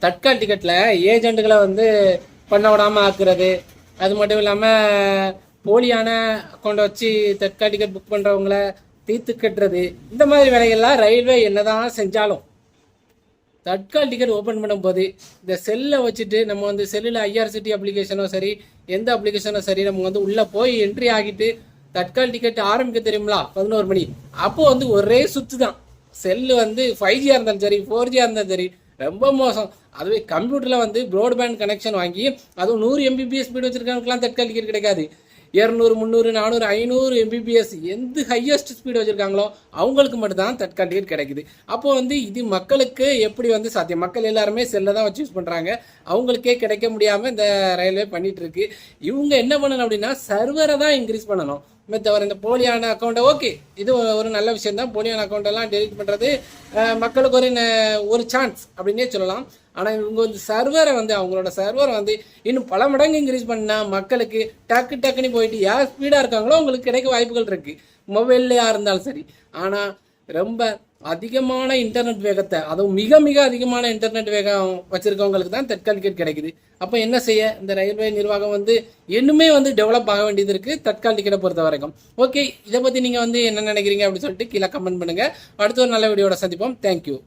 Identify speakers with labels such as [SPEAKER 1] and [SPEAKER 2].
[SPEAKER 1] தட்கால் டிக்கெட்டில் ஏஜென்ட்டுகளை வந்து பண்ண விடாமல் ஆக்குறது, அது மட்டும் இல்லாமல் போலியான அக்கௌண்ட்டை வச்சு தட்கால் டிக்கெட் புக் பண்ணுறவங்கள தீர்த்து கட்டுறது, இந்த மாதிரி வேலைகள்லாம் ரயில்வே என்னதான் செஞ்சாலும் தட்கால் டிக்கெட் ஓப்பன் பண்ணும்போது இந்த செல்லை வச்சுட்டு நம்ம வந்து செல்லில் ஐஆர்சிடி அப்ளிகேஷனோ சரி, எந்த அப்ளிகேஷனோ சரி, நம்ம வந்து உள்ளே போய் என்ட்ரி ஆகிட்டு தட்கால் டிக்கெட் ஆரம்பிக்க தெரியுங்களா 11 மணி, அப்போ வந்து ஒரே சுற்று தான். செல்லு வந்து 5G இருந்தாலும் சரி, 4G இருந்தாலும் சரி, ரொம்ப மோசம். அதுவே கம்ப்யூட்டரில் வந்து ப்ராட்பேண்ட் கனெக்ஷன் வாங்கி அதுவும் 100 MBPS ஸ்பீடு வச்சுருக்கவங்களுக்குலாம் தட்கால் டிக்கெட் கிடைக்காது. 200, 300, 400, 500 MBPS எந்த ஹையஸ்ட் ஸ்பீடு வச்சுருக்காங்களோ அவங்களுக்கு மட்டும்தான் தட்கால் டிக்கெட் கிடைக்குது. அப்போது வந்து இது மக்களுக்கு எப்படி வந்து சாத்தியம்? மக்கள் எல்லாருமே செல்லை தான் வச்சு யூஸ் பண்ணுறாங்க, அவங்களுக்கே கிடைக்க முடியாமல் இந்த ரயில்வே பண்ணிகிட்டு இருக்கு. இவங்க என்ன பண்ணணும் அப்படின்னா சர்வரை தான் இன்க்ரீஸ் பண்ணணும். தவிர இந்த போலியான அக்கௌண்ட்டை ஓகே, இது ஒரு நல்ல விஷயம் தான். போலியான அக்கௌண்ட்டெல்லாம் டெலிட் பண்ணுறது மக்களுக்கு ஒரு சான்ஸ் அப்படின்னே சொல்லலாம். ஆனால் இவங்க வந்து சர்வரை வந்து அவங்களோட சர்வரை வந்து இன்னும் பல மடங்கு இன்க்ரீஸ் பண்ணால் மக்களுக்கு டக்குன்னு போயிட்டு யார் ஸ்பீடாக இருக்காங்களோ அவங்களுக்கு கிடைக்க வாய்ப்புகள் இருக்குது, மொபைல்லையா இருந்தாலும் சரி. ஆனால் ரொம்ப அதிகமான இன்டர்நெட் வேகத்தை, அதுவும் மிக மிக அதிகமான இன்டர்நெட் வேகம் வச்சுருக்கவங்களுக்கு தான் தட்கால் டிக்கெட் கிடைக்குது. அப்போ என்ன செய்ய? இந்த ரயில்வே நிர்வாகம் வந்து இன்னுமே வந்து டெவலப் ஆக வேண்டியது இருக்குது தட்கால் டிக்கெட்டை பொறுத்த வரைக்கும். ஓகே, இதை பற்றி நீங்கள் வந்து என்ன நினைக்கிறீங்க அப்படின்னு சொல்லிட்டு கீழே கமெண்ட் பண்ணுங்கள். அடுத்த ஒரு நல்ல வீடியோட சந்திப்போம். தேங்க்யூ.